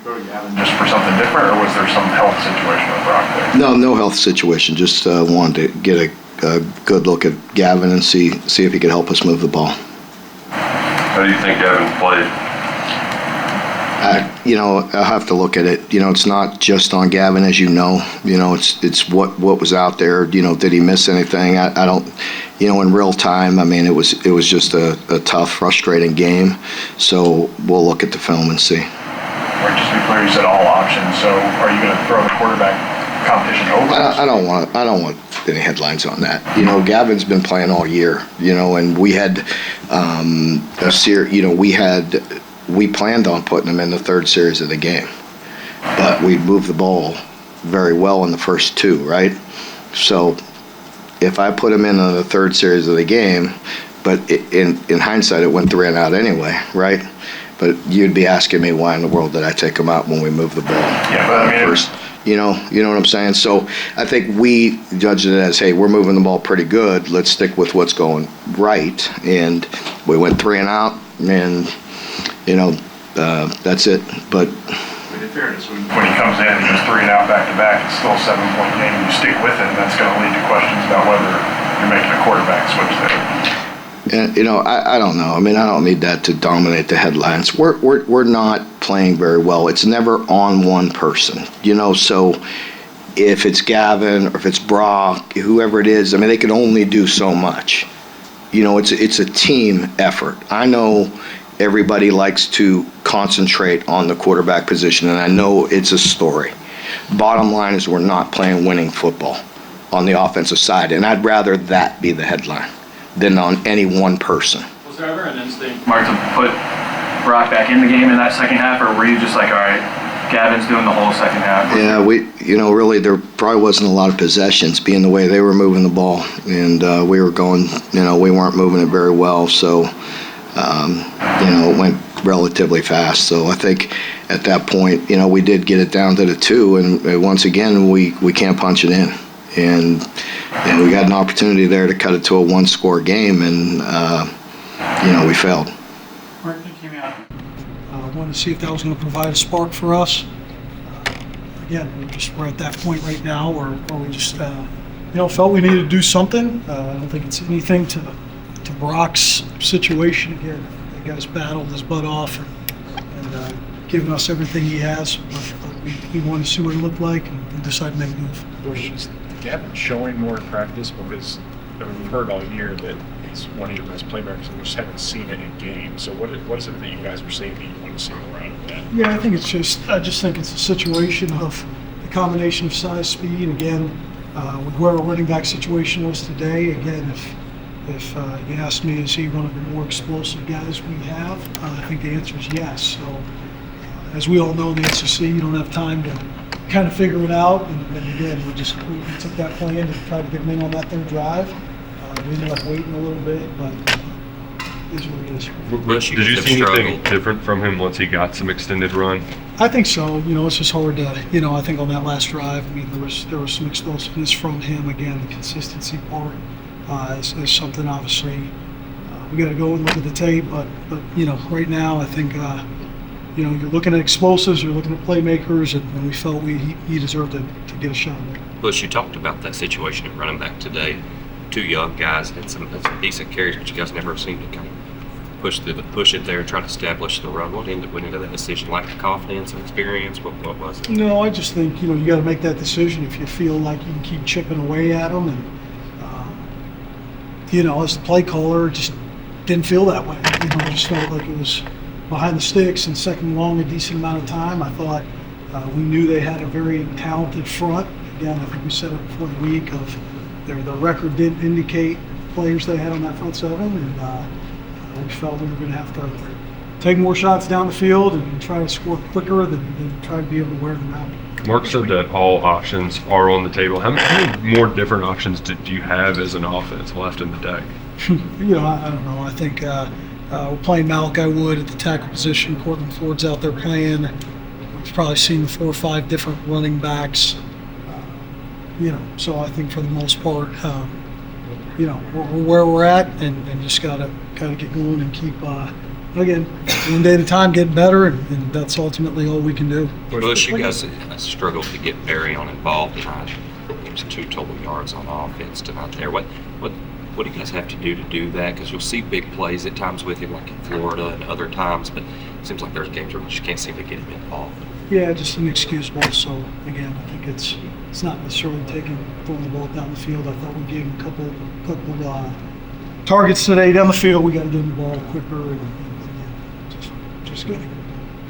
go to Gavin just for something different, or was there some health situation with Brock there? No health situation. Just wanted to get a good look at Gavin and see if he could help us move the ball. How do you think Gavin played? I'll have to look at it. It's not just on Gavin, as you know. It's what was out there. Did he miss anything? I don't. In real time, I mean, it was just a tough, frustrating game. So we'll look at the film and see. Or just to be clear, you said all options. So are you going to throw the quarterback competition over? I don't want any headlines on that. Gavin's been playing all year. And we had we planned on putting him in the third series of the game, but we moved the ball very well in the first two, right? So if I put him in on the third series of the game, but in hindsight, it went 3 and out anyway, right? But you'd be asking me why in the world did I take him out when we moved the ball? Yeah, but I mean, first. You know what I'm saying? So I think we judged it as, hey, we're moving the ball pretty good. Let's stick with what's going right. And we went 3 and out, and that's it. But in fairness, when he comes in and he goes 3 and out back to back, it's still a 7-point game. You stick with it, and that's going to lead to questions about whether you're making a quarterback switch there. And, I don't know. I mean, I don't need that to dominate the headlines. We're not playing very well. It's never on one person, so if it's Gavin or if it's Brock, whoever it is, I mean, they can only do so much. It's a team effort. I know everybody likes to concentrate on the quarterback position, and I know it's a story. Bottom line is we're not playing winning football on the offensive side, and I'd rather that be the headline than on any one person. Was there ever an instinct, Mark, to put Brock back in the game in that second half, or were you just like, all right, Gavin's doing the whole second half? Yeah, really, there probably wasn't a lot of possessions being the way they were moving the ball, and we were going, we weren't moving it very well, so, it went relatively fast. So I think at that point, we did get it down to the 2, and once again, we can't punch it in. And we got an opportunity there to cut it to a 1-score game, and we failed. Mark, you came out. I wanted to see if that was going to provide a spark for us. Again, we're at that point right now where we just felt we needed to do something. I don't think it's anything to Brock's situation. Again, the guy's battled his butt off and given us everything he has. We wanted to see what it looked like and decided to make a move. Gavin showing more in practice, because we've heard all year that he's one of your best playmakers, and we just haven't seen it in games. So what is it that you guys were saying that you want to see more out of that? Yeah, I just think it's a situation of the combination of size, speed. Again, with where our running back situation was today, again, if you ask me, is he one of the more explosive guys we have? I think the answer is yes. So as we all know in the SEC, you don't have time to kind of figure it out, and again, we took that plan to try to get him in on that third drive. We ended up waiting a little bit, but it is what it is. Did you see anything different from him once he got some extended run? I think so. It's just hard to, I think on that last drive, I mean, there was some explosiveness from him. Again, the consistency part is something obviously we got to go and look at the tape, but right now I think. You're looking at explosives, you're looking at playmakers, and we felt he deserved to get a shot. Bush, you talked about that situation at running back today. 2 young guys had some decent carries, but you guys never seemed to kind of push it there and try to establish the run. What went into that decision? Like the confidence and experience? What was it? No, I just think you got to make that decision if you feel like you can keep chipping away at them, and as the play caller, just didn't feel that way. I just felt like it was behind the sticks and second and long a decent amount of time. I thought we knew they had a very talented front. Again, I think we said it before the week of their record didn't indicate players they had on that front seven, and we felt we were going to have to take more shots down the field and try to score quicker than try to be able to wear them out. Mark said that all options are on the table. How many more different options do you have as an offense left in the deck? I don't know. I think we're playing Malachi Wood at the tackle position. Cortland Ford's out there playing. We've probably seen 4 or 5 different running backs. So I think for the most part, we're where we're at, and just gotta get going and again, one day at a time, getting better, and that's ultimately all we can do. Bush, you guys struggled to get Barry on involved tonight. There's 2 total yards on offense tonight there. What do you guys have to do that? Because you'll see big plays at times with him, like in Florida and other times, but it seems like there's games where you just can't seem to get him involved. Yeah, just inexcusable. So again, I think it's not necessarily throwing the ball down the field. I thought we gave him a couple targets today down the field. We got to get him the ball quicker and just getting.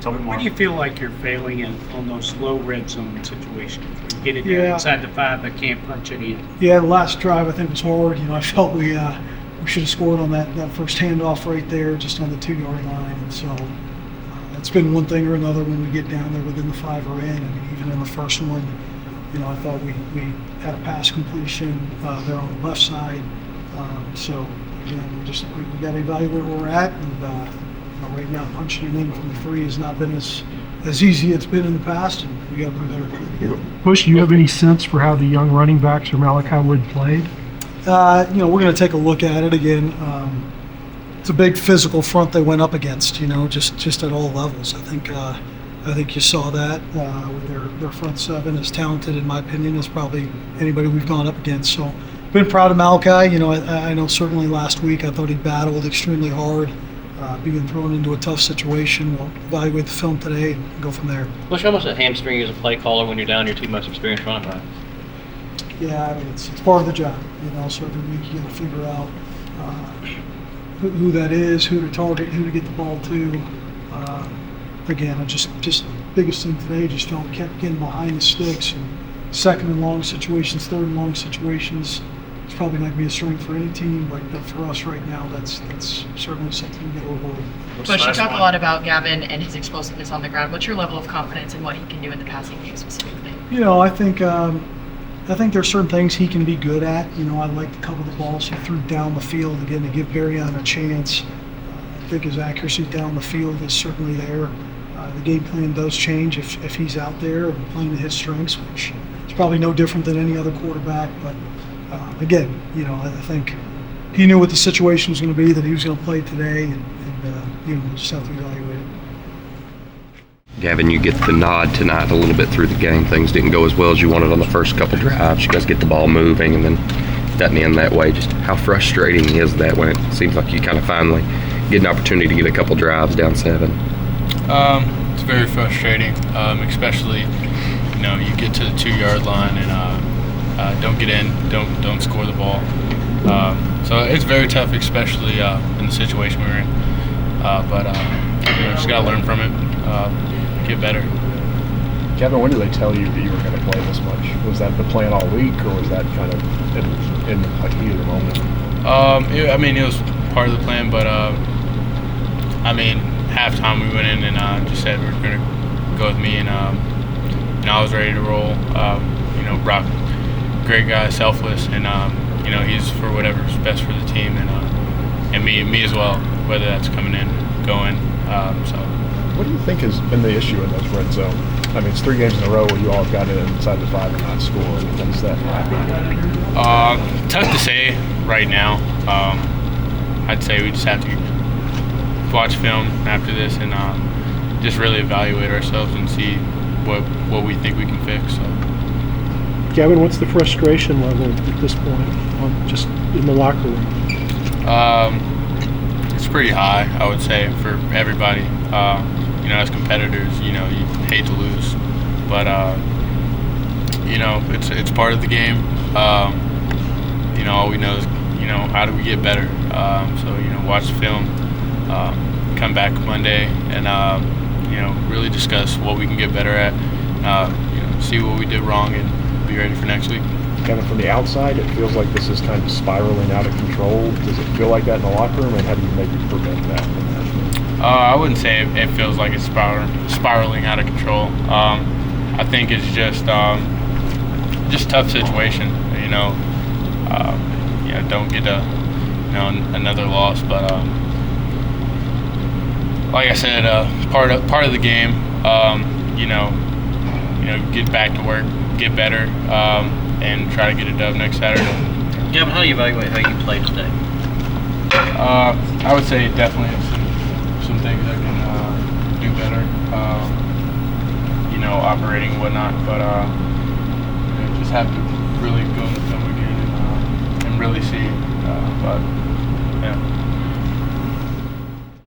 Tell me more. Where do you feel like you're failing on those low red zone situations? You get it there inside the 5, but can't punch it in. Yeah, the last drive I think was hard. I felt we should have scored on that first handoff right there, just on the 2-yard line. And so it's been one thing or another when we get down there within the 5 or in. I mean, even in the first one, I thought we had a pass completion there on the left side. So again, we got to evaluate where we're at, and right now punching it in from the 3 has not been as easy as it's been in the past, and we got to be better. Bush, do you have any sense for how the young running backs or Malachi Wood played? We're going to take a look at it again. It's a big physical front they went up against. Just at all levels. I think you saw that with their front 7, as talented in my opinion as probably anybody we've gone up against. So, been proud of Malachi. I know certainly last week I thought he battled extremely hard. Being thrown into a tough situation. We'll evaluate the film today and go from there. Bush, how much does it hamstring you as a play caller when you're down your 2 most experienced running back? Yeah, I mean, it's part of the job. So every week you got to figure out who that is, who to target, who to get the ball to. Again, just biggest thing today, just kept getting behind the sticks, and 2nd and long situations, 3rd and long situations. It's probably not going to be a strength for any team, but for us right now, that's certainly something we get overlooked. But you talk a lot about Gavin and his explosiveness on the ground. What's your level of confidence in what he can do in the passing game specifically? I think there's certain things he can be good at. I'd like to cover the balls he threw down the field again to give Barryon a chance. I think his accuracy down the field is certainly there. The game plan does change if he's out there and playing to his strengths, which is probably no different than any other quarterback, but. Again, I think he knew what the situation was going to be, that he was going to play today, and we'll just have to evaluate it. Gavin, you get the nod tonight a little bit through the game. Things didn't go as well as you wanted on the first couple drives. You guys get the ball moving, and then it doesn't end that way. Just how frustrating is that when it seems like you kind of finally get an opportunity to get a couple drives down 7? It's very frustrating, especially, you get to the 2-yard line and don't get in, don't score the ball. So it's very tough, especially in the situation we're in. But just got to learn from it, get better. Kevin, when did they tell you that you were going to play this much? Was that the plan all week, or was that kind of in the heat of the moment? It was part of the plan, but halftime we went in and just said we were going to go with me, and I was ready to roll. Brock, great guy, selfless, and he's for whatever's best for the team, and me as well, whether that's coming in, going. So. What do you think has been the issue in those red zone? It's 3 games in a row where you all have gotten inside the 5 and not scored. What does that happen? Tough to say right now. I'd say we just have to watch film after this and just really evaluate ourselves and see what we think we can fix. So. Gavin, what's the frustration level at this point, just in the locker room? It's pretty high, I would say, for everybody. As competitors, you hate to lose, but it's part of the game. All we know is how do we get better. So watch the film, come back Monday, and really discuss what we can get better at. See what we did wrong and be ready for next week. Kevin, from the outside, it feels like this is kind of spiraling out of control. Does it feel like that in the locker room, and how do you maybe prevent that from happening? I wouldn't say it feels like it's spiraling out of control. I think it's just tough situation. Don't get another loss, but like I said, part of the game. Get back to work, get better, and try to get a dub next Saturday. Gavin, how do you evaluate how you played today? I would say definitely some things I can do better. Operating and whatnot, but just have to really go in the film again and really see. But yeah.